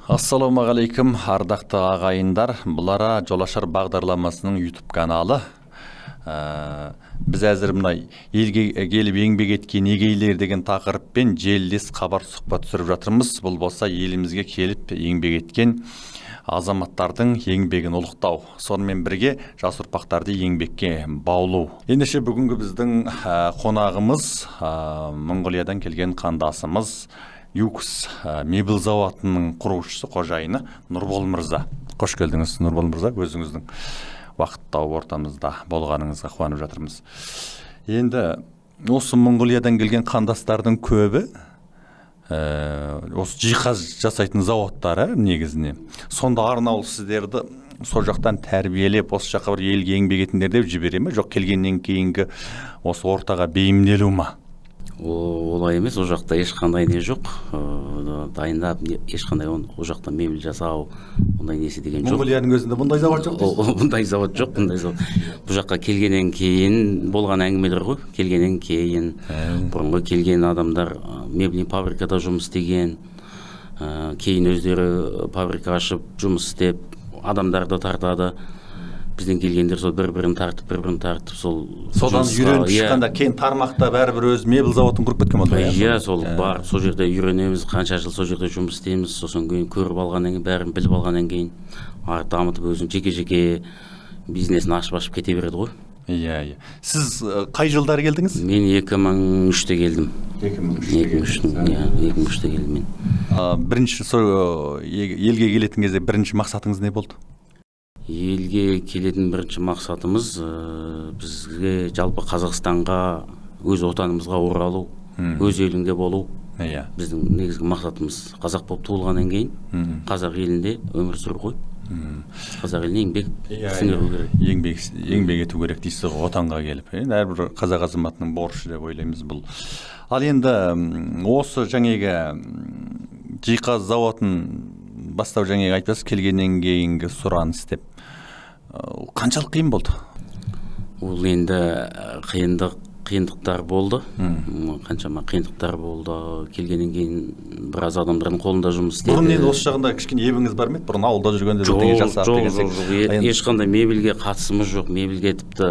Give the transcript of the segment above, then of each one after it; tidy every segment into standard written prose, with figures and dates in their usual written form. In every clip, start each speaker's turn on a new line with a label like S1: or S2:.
S1: Ассалаумағалейкум, ардақты ағайындар. Бұлара Жолашар бағдарламасының YouTube каналы. Біз әзір мына елге келіп еңбек еткен егейлер деген тақырыппен желілес хабар сұхбат түсіріп жатырмыз. Бұл болса елімізге келіп еңбек еткен азаматтардың еңбегін ұлықтау, сонымен бірге жас ұрпақтарды еңбекке баулу. Ендеше бүгінгі біздің қонағымыз Монғолиядан келген қандасымыз Юкс мебель зауытының құрушысы, қожайыны Нұрбол мырза. Қош келдіңіз, Нұрбол мырза. Өзіңіздің уақыт тауып ортамызда болғаныңызға қуанып жатырмыз. Енді осы Монғолиядан келген қандастардың көбі осы жиһаз жасайтын зауыттары негізіне. Сонда арнаулы сіздерді сол жақтан тәрбиелеп, осы жаққа бір елге еңбек етіңдер деп жібере ме? Жоқ, келгеннен кейінгі осы ортаға бейімделу ма?
S2: Олай емес, ол жақта ешқандай не жоқ. Дайындап, ешқандай ол жақта мебель жасау, ондай несі деген жоқ.
S1: Монғолияның өзінде бұндай завод жоқ дейсіз?
S2: Бұндай завод жоқ, бұндай завод. Бұл жаққа келгеннен кейін болған әңгімелер ғой. Келгеннен кейін бұрынғы келген адамдар мебель фабрикада жұмыс істеген, кейін өздері фабрика ашып жұмыс істеп, адамдарды тартады. Бізден келгендер сол бір-бірін тартып, сол
S1: содан үйреніп шыққанда кейін тармақта бәрібір өз мебель заводын құрып кеткен болды.
S2: Иә, сол бар. Сол жерде үйренеміз, қанша жыл сол жерде жұмыс істейміз, сосын кейін көріп алғаннан кейін, бәрін біліп алғаннан кейін дамытып өзінің жеке-жеке бизнесін ашып кете береді ғой.
S1: Иә. Сіз қай жылдары келдіңіз?
S2: Мен 2003-те келдім. 2003-те келдім мен.
S1: Бірінші елге келетін кезде бірінші мақсатыңыз не болды?
S2: Елге келетін бірінші мақсатымыз бізге жалпы Қазақстанға, өз отанымызға оралу, өз еліңде болу. Біздің негізгі мақсатымыз қазақ болып туылғаннан кейін қазақ елінде өмір сүру ғой. Қазақ еліне еңбек сіңіру керек.
S1: Еңбек ету керек дейсіз ғой, отанға келіп. Әрбір қазақ азаматының борышы деп ойлаймыз бұл. Ал енді осы жаңағы жиһаз зауытын бастау жаңағы айтасыз, келгеннен кейінгі сұраныс деп. Қаншалық қиын болды?
S2: Ол енді қиындықтар болды. Қаншама қиындықтар болды. Келгеннен кейін біраз адамдардың қолында жұмыс істеді.
S1: Бұрын енді осы жағында кішкене ебіңіз бар ма еді? Бұрын ауылда жүргенде бірдеңе жасап деген
S2: жоқ. Ешқандай мебельге қатысымыз жоқ. Мебельге тіпті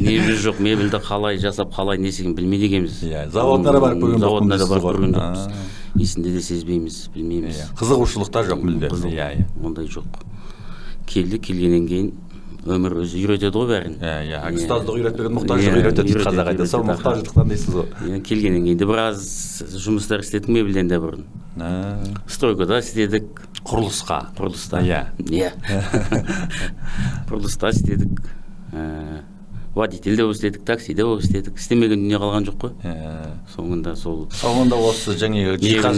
S2: мебель жоқ. Мебельді қалай жасап, қалай несеген білмейді екенбіз.
S1: Заводтарға барып көрген жоқпыз.
S2: Заводтарға барып көрген жоқпыз. Есінде де сезбейміз, білмейміз.
S1: Қызығушылықта жоқ мүлде.
S2: Ондай жоқ. Келгеннен кейін өмір өзі үйретеді ғой бәрін.
S1: Ұстаздық үйретпеген мұқтаждық үйретеді дейді қазақ айтады. Сол мұқтаждықтан дейсіз ғой.
S2: Келгеннен кейін де біраз жұмыстар істедік мебельден де бұрын. Стройкада істедік.
S1: Құрылыста.
S2: Құрылыста істедік. Водитель де істедік, такси де істедік. Істемеген дүние қалған жоқ қой.
S1: Соңында осы жаңағы жиһаз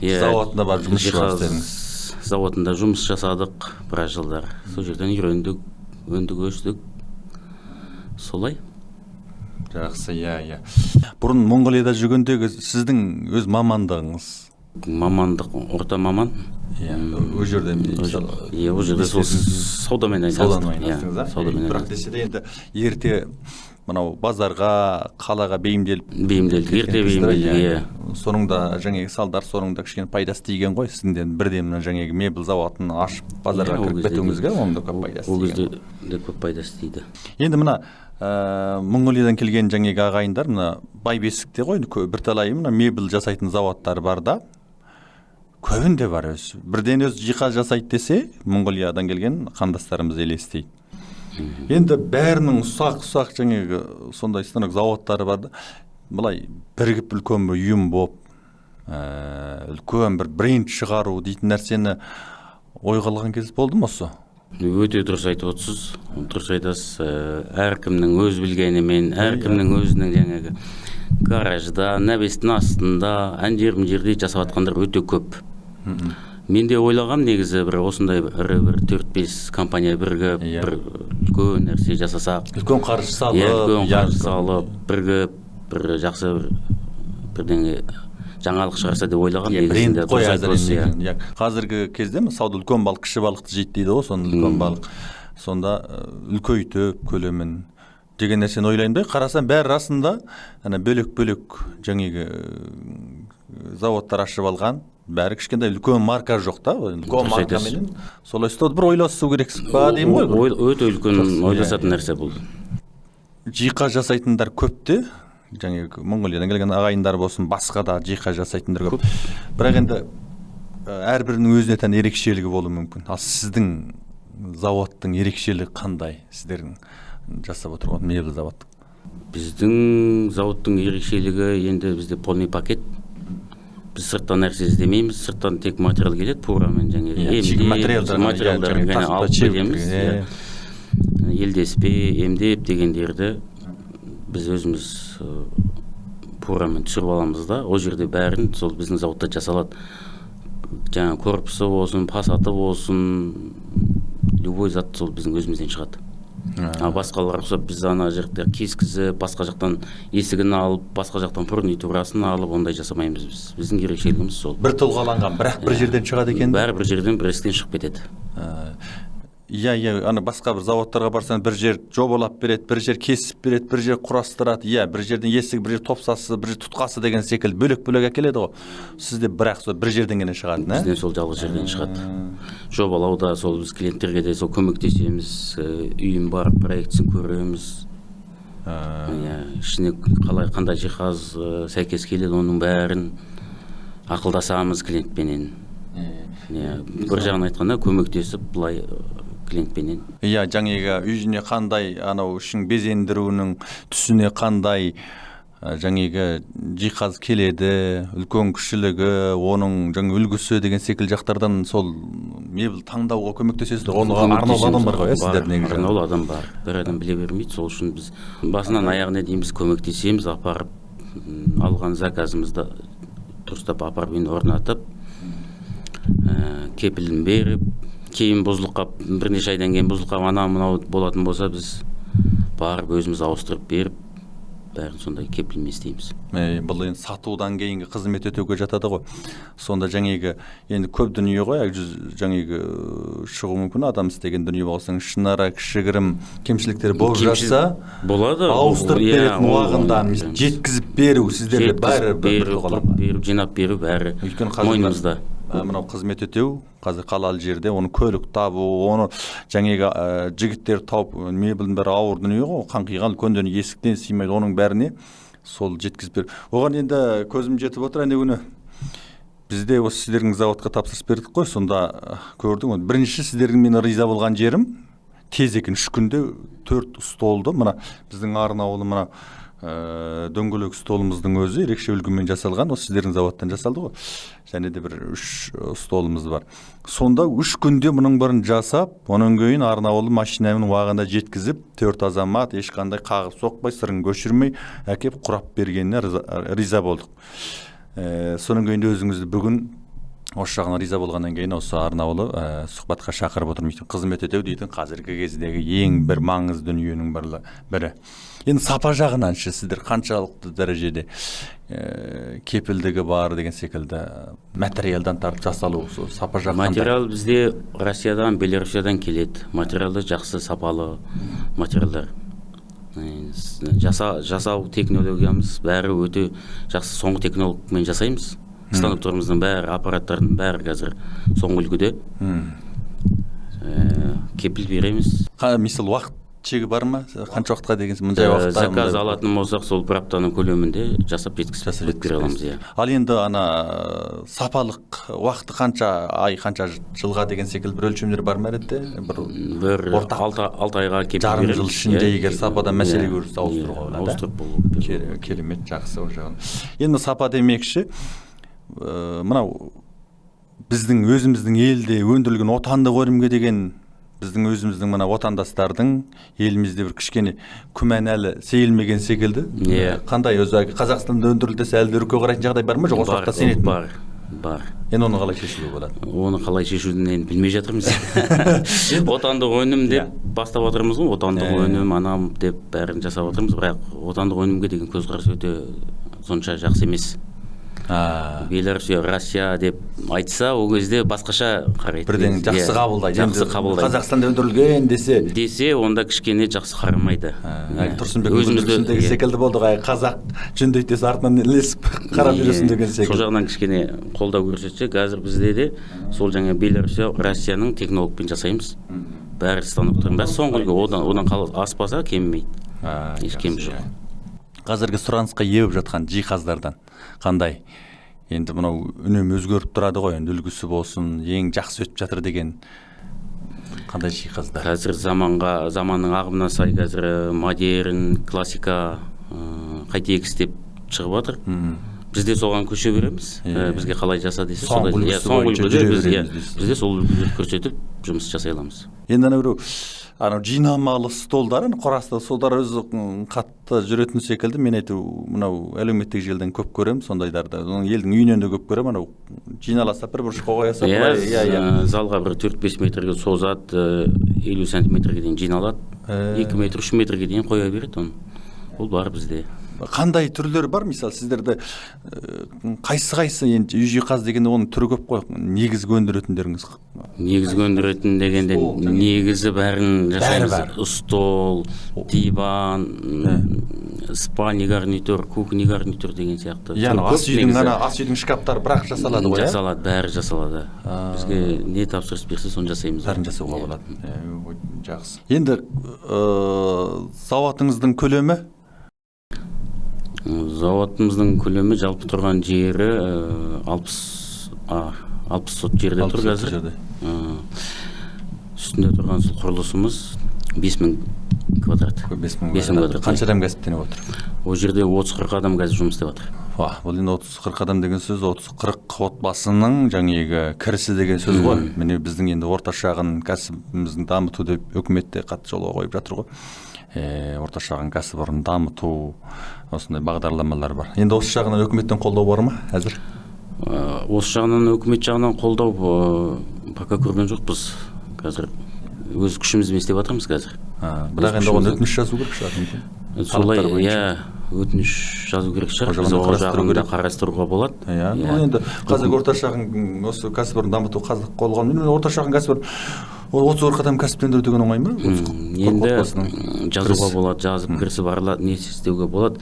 S1: зауытында барып жұмыс жасадыңыз.
S2: Зауытында жұмыс жасадық біраз жылдар. Сол жерден үйрендік, өстік. Солай.
S1: Жақсы, Бұрын Монғолияда жүргендегі сіздің өз мамандығыңыз?
S2: Мамандық орта маман.
S1: Ол жерде
S2: ол жерде саудамен айналыстық.
S1: Бірақ десе де енді ерте мынау базарға, қалаға бейімделіп,
S2: ерте бейімделді.
S1: Соныңда жаңағы салдар, соныңда кішкене пайдасы тиген ғой. Сізден бірден жаңағы мебель зауытын ашып базарға кіріп кетуіңізге оның да көп пайдасы тиген.
S2: Ол кезде де көп пайдасы тиді.
S1: Енді мына Монғолиядан келген жаңағы ағайындар мына Байбесікте ғой, бірталай мына мебель жасайтын заводтар бар да. Көбінде бар өзі. Бірден өз жиһаз жасайды десе, Монғолиядан келген қандастарымыз елестейді. Енді бәрінің ұсақ жаңағы сондай станок заводтары бар да, былай бірігіп үлкен бір ұйым болып, үлкен бір бренд шығару дейтін нәрсені ойға алған кез болды ма осы?
S2: Өте дұрыс айтып отырсыз. Дұрыс айтасыз. Әркімнің өз білгенімен, әркімнің өзінің жаңағы гаражда, нәбестің астында, әндерім жерде жасап жатқандар өте көп. Мен де ойлағам негізі осындай бір 4-5 компания бірігіп, бір үлкен нәрсе жасасақ.
S1: Үлкен қаржы
S2: салып, бірігіп, бір жақсы бірдеңе жаңалық шығарса деп ойлағам.
S1: Бренд қой әзірленген. Қазіргі кезде мысалы үлкен балық кіші балықты жейді дейді ғой, сонда үлкен балық. Сонда үлкейтіп көлемін деген нәрсені ойлаймын да, қарасам бәрі расында бөлек-бөлек жаңағы заводтар ашып алған, бәрі кішкентай үлкен марка жоқ та, үлкен
S2: Дұрыс
S1: марка
S2: айтасыз.
S1: менен солай істеуді бір ойласу керексіз ба деймін ғой.
S2: Өте үлкен ойласатын нәрсе бұл.
S1: Жиһаз жасайтындар көп те, жаңағы Монғолиядан келген ағайындар болсын, басқа да жиһаз жасайтындар көп. Бірақ енді әрбірінің өзіне тән ерекшелігі болуы мүмкін. Ал сіздің заводтың ерекшелігі қандай? Сіздердің жасап отырған мебель завод.
S2: Біздің заводтың ерекшелігі енді бізде полный пакет. Біз сырттан нәрсе іздемейміз, сырттан тек материал келеді, пурамен материалдарын ғана алып келеміз. Елдеспе, емдеп дегендерді біз өзіміз пурамен түсіріп аламыз да, ол жерде бәрін сол біздің заводта жасалады. Жаңа корпусы болсын, фасады болсын, любой зат сол біздің өзімізден шығады. Басқаларға ұқсап біз ана жерде кескізіп, басқа жақтан есігін алып, басқа жақтан фурнитурасын алып, ондай жасамаймыз біз. Біздің ерекшелігіміз сол.
S1: Бір тұлғаланған, бірақ бір жерден шығады екен.
S2: Бәрі бір жерден, бір естен шығып кетеді.
S1: Иә, ана басқа бір заводтарға барсаң, бір жер жобалап береді, бір жер кесіп береді, бір жер құрастырады. Иә, бір жерден есігі, бір жер топсасы, бір жер тұтқасы деген секілді бөлек-бөлек әкеледі ғой. Сізде бірақ сол бір жерден ғана шығады, не?
S2: Бізден сол жалғыз жерден шығады. Жобалауда сол біз клиенттерге де сол көмектесеміз, үйім бар, проектісін көреміз. Ішіне қандай жиһаз сәйкес келеді, оның бәрін ақылдасамыз клиентпенен. Бір жағын айтқанда көмектесіп, былай клиентпенен.
S1: Иә, жаңағы үйіне қандай, анау үшін безендіруінің түсіне қандай жаңағы жиһаз келеді, үлкен кішілігі, оның жаңа үлгісі деген секілді жақтардан сол мебель таңдауға көмектесесіздер. Оған арнаулы адам бар ғой, сіздердің негізі.
S2: Арнаулы адам бар. Бір адам біле бермейді, сол үшін біз басынан аяғына дейін біз көмектесеміз, апарып алған заказымызды дұрыстап апарып орнатып, кепілін беріп, кейін бұзылып қалып, бірнеше айдан кейін бұзылып қалып, анау болатын болса, біз барып өзіміз ауыстырып беріп, бәрін сондай кепілмен істейміз.
S1: Бұл енді сатудан кейінгі қызмет өтеуге жатады ғой. Сонда жаңағы енді көп дүние ғой, жаңағы шығу мүмкін, адам істеген дүние болсаң, ішінара кішігірім кемшіліктер болып жатса,
S2: болады.
S1: Ауыстырып беретін уағында жеткізіп беру, сіздерде бәрі
S2: беріп, жинап беру бәрі мойнымызда.
S1: Мынау қызмет өтеу, қазір қалалы жерде, оны көлік табу, оны жаңағы жігіттер тауып, мебелдің бәрі ауыр дүние ғой, қаңқиған үлкен дүние есіктен сыймайды, оның бәріне сол жеткізіп беру. Оған енді көзім жетіп отыр, әне күні бізде осы сіздердің заводқа тапсырыс бердік қой, сонда көрдің. Бірінші сіздердің мен риза болған жерім, тез екен, 3 күнде 4 столды, мына біздің арнаулы мына дөңгелек столымыздың өзі ерекше үлгімен жасалған, осы сіздердің заводтан жасалды ғой. Және де бір 3 столымыз бар. Сонда 3 күнде мұның бірін жасап, оның кейін арнаулы машинамен уағында жеткізіп, 4 азамат ешқандай қағып соқпай, сырын көшірмей, әкеп құрап бергеніне риза болдық. Соның кейін өзіңізді бүгін осы жағына риза болғаннан кейін осы арнаулы сұхбатқа шақырып отырмын. Қызмет етеу дейтін қазіргі кездегі ең бір маңызды дүниенің бірі. Енді сапа жағынан сіздер қаншалықты дәрежеде кепілдігі бар деген секілді материалдан тартып жасалу, сапа жағынан?
S2: Материал бізде Россиядан, Белорусиядан келеді. Материалды жақсы, сапалы материалдар. Жасау технологиямыз бәрі өте жақсы, соңғы технологиямен жасаймыз. Станоктарымыздың бәрі, аппараттардың бәрі қазір соңғы үлгіде. Кепіл береміз.
S1: Мисал уақыт шегі бар ма? Қанша уақытқа деген мұндай уақытта?
S2: Заказ алатын болсақ, сол бір аптаның көлемінде жасап жеткізіп бере аламыз.
S1: Ал енді ана сапалық уақыты қанша ай, қанша жылға деген секілді бір өлшемдер бар ма әдетте?
S2: Бір 6 айға кепіл береміз.
S1: Жарым жыл ішінде егер сападан мәселе көрсе ауыстыруға болады.
S2: Ауыстырып болу.
S1: Керемет, жақсы ол жағын. Енді сапа демекші, мынау біздің өзіміздің елде өндірілген отандық өнімге деген біздің өзіміздің мына отандастардың елімізде бір кішкене күмәнәлі сейілмеген секілді. Қандай өзі Қазақстанда өндірілдесе әлде үрке қарайтын жағдай бар ма, жоқ осы уақытта сенетін?
S2: Бар.
S1: Енді оны қалай шешуге болады?
S2: Оны қалай шешуді енді білмей жатырмыз. Отандық өнім деп бастап отырмыз ғой, отандық өнім анам деп бәрін жасап отырмыз, бірақ отандық өнімге деген көзқарас өте сонша жақсы емес. Беларусь, Россия деп айтса, ол кезде басқаша қарайды.
S1: Бірден жақсы қабылдайды.
S2: Жақсы қабылдайды.
S1: Қазақстанда өндірілген десе,
S2: онда кішкене жақсы қарамайды.
S1: Тұрсынбек өндірісіндегі секілді болды ғой, қазақ жөндейді десе артынан ілесіп қарап жүресің деген секілді.
S2: Сол жағынан кішкене қолдау көрсетсе, қазір бізде де сол жаңа Беларусь, Россияның технологпен жасаймыз. Бәрі станоктардың бәрі соңғы одан аспаса кеммейді. Еш кемі жоқ.
S1: Қазіргі сұранысқа ие болып жатқан жиһаздардан қандай? Енді мынау үнемі өзгеріп тұрады ғой, енді үлгісі болсын, ең жақсы өтіп жатыр деген қандай жиһаздар?
S2: Қазір заманның ағымына сай қазір модерн, классика, қайтекіс деп шығып жатыр. Бізде соған көше береміз. Бізге қалай жаса десе,
S1: соңғы үлгісі
S2: бізде сол үлгіні көрсетіп жұмыс жасай аламыз.
S1: Енді анау жинамалы столдар, қорасты столдар өзі қатты жүретін секілді. Мен мынау әлеуметтік желіден көп көремін сондайларды. Елдің үйінен де көп көремін. Анау жиналаса бір бұрышқа қояса,
S2: залға бір 4-5 метрге созады, 50 сантиметрге дейін жиналады. 2 метр, 3 метрге дейін қоя береді оны. Ол бар бізде.
S1: Қандай түрлері бар? Мысалы, сіздерді қайсы енді үй жиһаз дегенде оның түрі көп қой. Негізгі өндіретіндеріңіз?
S2: Негізгі өндіретін дегенде негізі бәрін жасаймыз. Стол, диван, спальный гарнитур, кухня гарнитур деген сияқты.
S1: Яғни ас үйдің шкафтары бірақ жасалады ғой?
S2: Жасалады, бәрі жасалады. Бізге не тапсырыс берсе, соны жасаймыз.
S1: Бәрін жасауға болады. Жақсы. Енді зауытыңыздың көлемі?
S2: Зауытымыздың көлемі жалпы тұрған жері 60 сот жерде тұр қазір. Үстінде тұрған сол құрылысымыз 5000 квадрат.
S1: 5000 квадрат. Қанша адам кәсіптеніп отыр?
S2: Ол жерде 30-40 адам қазір жұмыс істеп жатыр.
S1: Бұл енді 30-40 адам деген сөз 30-40 отбасының жаңағы кірісі деген сөз ғой. Міне біздің енді орта шағын кәсібіміздің дамыту деп үкіметте қатты жолға қойып жатыр ғой. Орта шағын кәсіпорын дамыту, осындай бағдарламалар бар. Енді осы жағынан үкіметтен қолдау бар ма әзір?
S2: Осы жағынан үкімет жағынан қолдау пока көрген жоқпыз. Қазір өз күшімізбен істеп жатырмыз қазір.
S1: Бірақ енді оған өтініш жазу керек шығар.
S2: Солай, өтініш жазу керек шығар. Біз ол жағында қарастыруға болады.
S1: Енді қазір орта шағын осы кәсіпорын дамыту қолған. Орта шағын кәсіпорын ол 30-40 адам кәсіптендіру деген оңай ма?
S2: Енді жазуға болады, жазып кірісі барлады, не істеуге болады.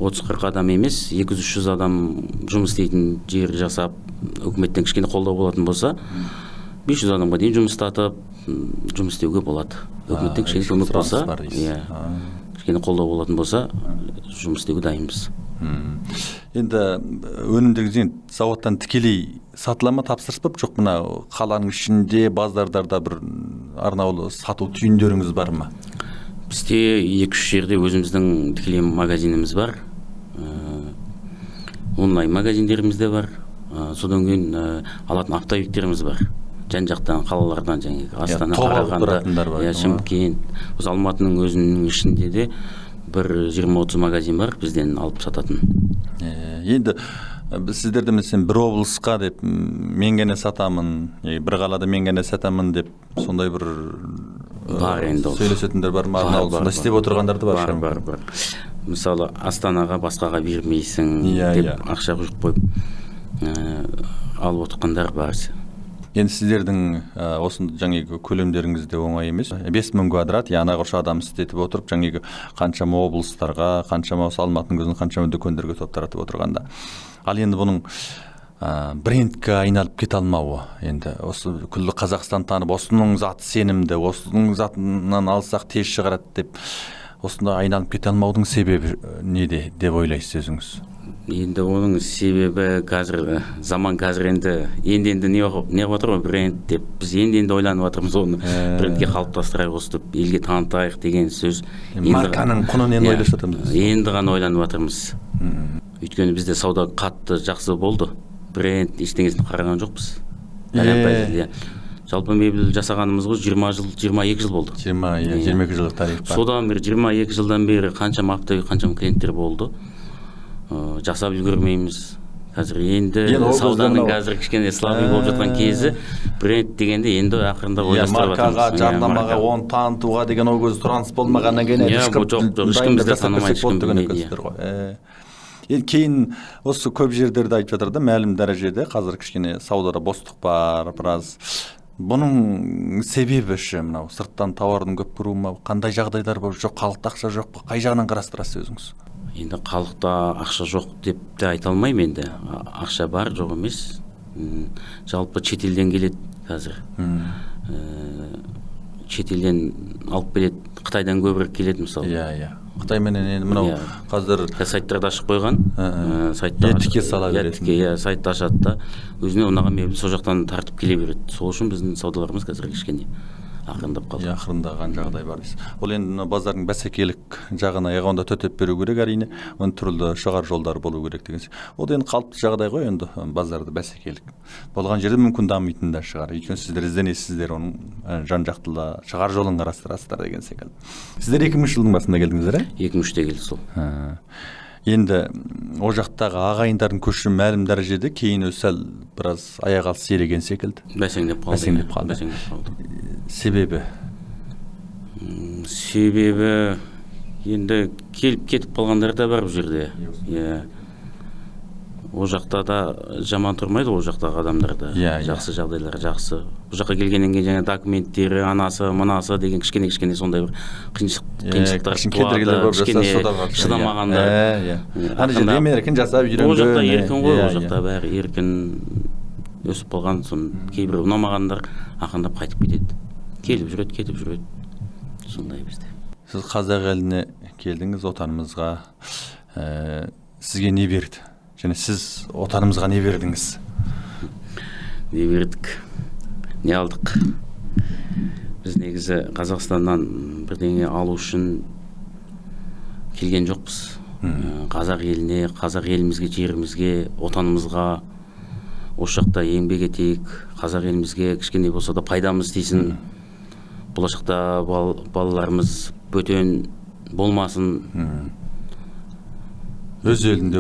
S2: 30-40 адам емес, 200-300 адам жұмыс істейтін жер жасап, үкіметтен кішкене қолдау болатын болса, 500 адамға дейін жұмыстатып, жұмыс істеуге болады. Үкіметтен кішкене көмек болса, кішкене қолдау болатын болса, жұмыс істеуге дайынбыз.
S1: Енді өнімдегі зауыттан тікелей сатыла ма, тапсырыс ба? Жоқ, мына қаланың ішінде базардарда бір арнаулы сату түйіндеріңіз бар ма?
S2: Бізде 2-3 жерде өзіміздің тікелей магазиніміз бар. Онлайн магазиндеріміз де бар. Содан кейін алатын оптовиктеріміз бар. Жан-жақтан қалалардан, Астана, Қарағанды, Шымкент, осы Алматының өзінің ішінде де бір 20-30 магазин бар, бізден алып сататын.
S1: Енді сіздерді мен бір облысқа деп мен ғана сатамын, бір қалада мен ғана сатамын деп сондай бір сөйлесетіндер бар ма? Сонда істеп отырғандарды бар?
S2: Бар. Мысалы, Астанаға басқаға бермейсің деп ақша құйып қойып алып отырғандар бар.
S1: Енді сіздердің осында жаңағы көлемдеріңіз де оңай емес. 5000 квадрат, анағұрша адам істетіп отырып, жаңағы қаншама облыстарға, қаншама Алматының өзінің қаншама дүкендерге топ таратып отырғанда. Ал енді бұның брендке айналып кете алмауы, енді осы күллі Қазақстан танып, осының заты сенімді, осының затынан алсақ тез шығарады деп, осында айналып кете алмаудың себебі неде деп ойлайсыз өзіңіз?
S2: Енді оның себебі қазір заман қазір енді не қылып отыр ғой, бренд деп. Біз енді ойланып жатырмыз оны брендке қалыптастырайық осы деп, елге танытайық деген сөз.
S1: Марканың құнын енді ойлап жатырмыз.
S2: Енді ғана ойланып жатырмыз. Өйткені бізде сауда қатты жақсы болды. Бренд ештеңесін қараған жоқпыз. Жалпы мебель жасағанымыз ғой 22 жыл болды.
S1: 22 жылдық тарих бар.
S2: Содан бері 22 жылдан бері қаншама оптовик, қаншама клиенттер болды. Жасап үлгермейміз. Қазір енді сауданың қазір кішкене слабый болып жатқан кезі, бренд дегенде енді ақырында ойластырып жатырмыз.
S1: Маркаға, жарнамаға, оны танытуға деген ол көз сұраныс болмағаннан кейін
S2: ешкім бізді танымайды, ешкім білмейді.
S1: енді кейін осы көп жерлерде айтып жатыр да, мәлім дәрежеде қазір кішкене саудада бостық бар біраз. Бұның себебі ше мынау сырттан тауардың көп кіруі ма, қандай жағдайлар бар, жоқ халықта ақша жоқ па, қай жағынан қарастырасыз өзіңіз?
S2: Енді халықта ақша жоқ деп те айта алмаймын енді. Ақша бар, жоқ емес. Жалпы шетелден келеді қазір. Шетелден алып келеді, Қытайдан көбірек келеді мысалы.
S1: Иә. Қытайменен енді мынау қазір
S2: сайттарда ашып қойған, сайтта
S1: тіке сала береді.
S2: Сайтты ашады да, өзіне ұнаған мебель сол жақтан тартып келе береді. Сол үшін біздің саудаларымыз қазір кішкене ақырындап қалды.
S1: Ақырындаған жағдай бар дейсіз. Ол енді базардың бәсекелік жағына аяғында төтеп беру керек, әрине. Оның түрлі шығар жолдары болу керек деген. Ол енді қалыпты жағдай ғой, енді базарда бәсекелік. Болған жерде мүмкін дамитын да шығар. Өйткені сіздер ізденесіздер, оның жан-жақтылы шығар жолын қарастырасыздар деген секілді. Сіздер 2000 жылдың басында келдіңіздер,
S2: 2003-те келді сол.
S1: Енді о жақтағы ағайындардың көші мәлім дәрежеде кейін сәл біраз аяқ алыс сиреген секілді.
S2: Бәсеңдеп қалды.
S1: Себебі
S2: енді келіп кетіп қалғандар да бар бұл жерде. О жақта да жаман тұрмайды, о жақтағы адамдарда. Жақсы жағдайлар, жақсы. Бұл жаққа келгеннен кейін жаңа документтері, анасы, мынасы деген кішкене сондай бір қиыншылықтар туады, кішкене шыдамағандар.
S1: Ана жерде еркін жасап үйренген.
S2: Ол жақта еркін ғой, ол жақта бәрі еркін өсіп қалған, соң кейбір ұнамағандар ақырындап қайтып кетеді. Келіп жүреді, кетіп жүреді. Сондай бізде.
S1: Сіз қазақ еліне келдіңіз, отанымызға. Сізге не берді? Және сіз отанымызға не бердіңіз?
S2: Не бердік? Не алдық? Біз негізі Қазақстаннан бірдеңе алу үшін келген жоқпыз. Қазақ еліне, қазақ елімізге, жерімізге, отанымызға осы жақта еңбек етейік, қазақ елімізге кішкене болса да пайдамыз тисін. Болашақта балаларымыз бөтен болмасын.
S1: Өз елінде,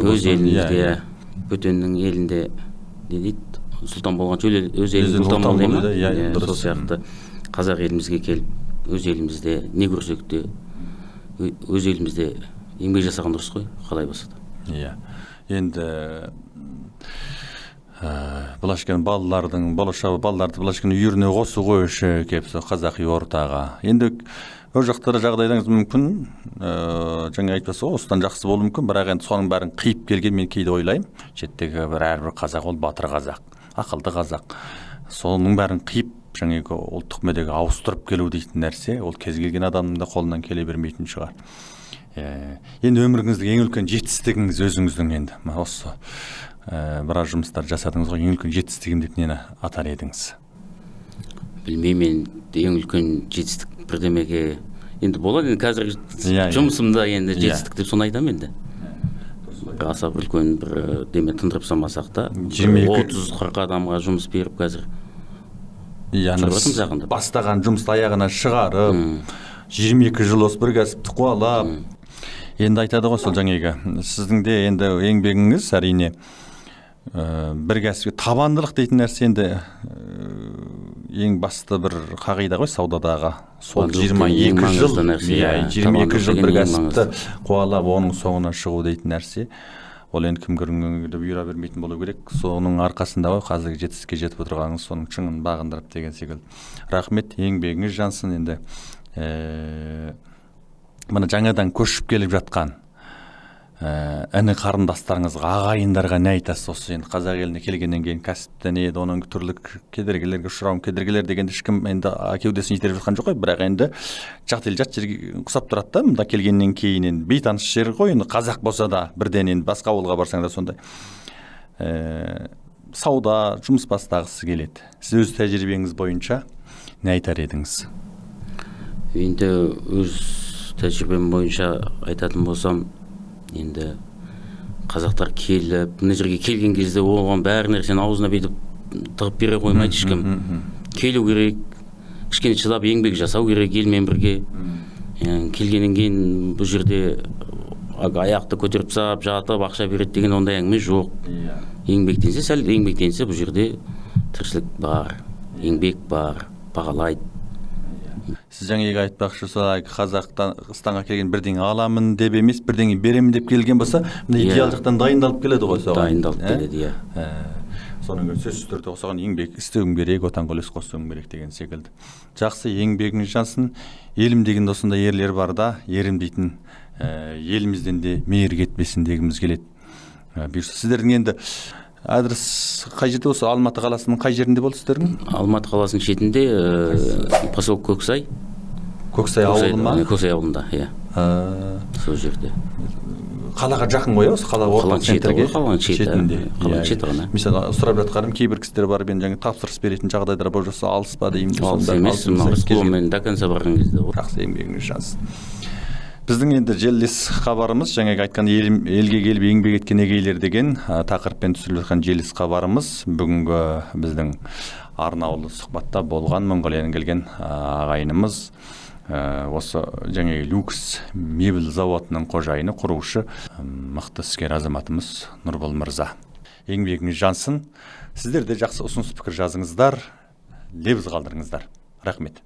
S2: бөтеннің елінде не дейді, сұлтан болғанша өз елінде сұлтан бол деймін. Сол сияқты қазақ елімізге келіп, өз елімізде не көрсек те, өз елімізде еңбек жасаған дұрыс қой, қалай болса да.
S1: Енді Бұлашкен балалардың, балаларды Бұлашкен үйіріне қосу қойышы кепсі қазақи ортаға. Енді ол жақтары жағдайдаңыз мүмкін, жаңа айтпаса осыдан жақсы болу мүмкін, бірақ енді соның бәрін қиып келген мен кейде ойлаймын. Шеттегі әрбір қазақ ол батыр қазақ, ақылды қазақ. Соның бәрін қиып, жаңағы ұлттық мүддеге ауыстырып келу дейтін нәрсе, ол кез келген адамның да қолынан келе бермейтін шығар. Енді өміріңіздің ең үлкен жетістігіңіз өзіңіздің енді. Осы біраз жұмыстар жасадыңыз ғой, ең үлкен жетістігім деп нені атар едіңіз?
S2: Білмеймін, ең үлкен жетістік бірдемеге енді болады, енді қазір жұмысымда енді жетістік деп соны айтамын енді. Аса үлкен бір деме тындырып салмасақ та 30-40 адамға жұмыс беріп қазір
S1: бастаған жұмысты аяғына шығарып 22 жыл осы бір кәсіпті қуалап енді айтады ғой сол жаңағы сіздің де енді еңбегіңіз әрине бір кәсіпке табандылық дейтін нәрсе енді ең басты бір қағида ғой саудадағы. Сол 22 жыл, 22 жыл бір кәсіпті қуалап оның соңына шығу дейтін нәрсе. Ол енді кім көрінгенге бұйыра бермейтін болу керек. Соның арқасында ғой қазіргі жетістікке жетіп отырғаныңыз, соның шыңын бағындырып деген секілді. Рахмет, еңбегіңіз жансын енді. Мына жаңадан көшіп келіп жатқан іні қарындастарыңызға, ағайындарға не айтасыз? Осы енді қазақ еліне келгеннен кейін кәсіптен еді, оның түрлі кедергілерге ұшырауын, кедергілер дегенде ешкім енді кеудесін итеріп жатқан жоқ қой, бірақ енді жат ел жат жерге ұқсап тұрады да, мұнда келгеннен кейін енді бейтаныс жер ғой, енді қазақ болса да бірден енді басқа ауылға барсаң да сондай. Сауда, жұмыс бастағысы келеді. Сіз өз тәжірибеңіз бойынша не айтар едіңіз?
S2: Енді өз тәжірибем бойынша айтатын болсам, енді қазақтар келіп, мына жерге келген кезде оған бәр нәрсені аузына бүйтіп тығып бере қоймайды ешкім. Келу керек, кішкене шыдап еңбек жасау керек елмен бірге. Келгеннен кейін бұл жерде аяқты көтеріп сап, жатып, ақша береді деген ондай әңгіме жоқ. Еңбектенсе, сәл еңбектенсе бұл жерде тіршілік бар, еңбек бар, бағалайды.
S1: Сіз жаңа айтпақшы солай Қазақстанға келген бірдеңе аламын деп емес, бірдеңе беремін деп келген болса, мына идеалдықтан дайындалып келеді ғой соған.
S2: Дайындалып келеді, иә.
S1: Соның сөзсіз түрде соған еңбек істеуің керек, отанға үлес қосуың керек деген секілді. Жақсы, еңбегіңіз жансын. Елім деген осындай ерлер бар да, ерім дейтін елімізден де мейір кетпесін дегіміз келеді. Бұйырса, сіздердің енді адрес қай жерде, осы Алматы қаласының қай жерінде болды сіздердің?
S2: Алматы қаласының шетінде, поселок Көксай.
S1: Көксай ауылы ма?
S2: Көксай ауылында, иә. Сол жерде.
S1: Қалаға жақын ғой, осы қала орталық центрге.
S2: Қаланың шеті ғана.
S1: Мысалы, сұрап жатқаным, кейбір кісілер барып енді жаңа тапсырыс беретін жағдайлар болып жатса, алыс па деймін.
S2: Алыс емес, Рысқұловмен до конца барған кезде.
S1: Жақсы, еңбегіңіз жансын. Біздің енді желілес хабарымыз, жаңағы айтқан елге келіп еңбек еткен егейлер деген тақырыппен түсіріліп жатқан желілес хабарымыз бүгінгі біздің арнаулы сұхбатта болған Монғолиядан келген ағайынымыз, осы жаңағы люкс мебель заводының қожайыны, құрушы мықты іскер азаматымыз Нұрбол мырза. Еңбегіңіз жансын. Сіздер де жақсы ұсыныс пікір жазыңыздар, лебіз қалдырыңыздар. Рахмет.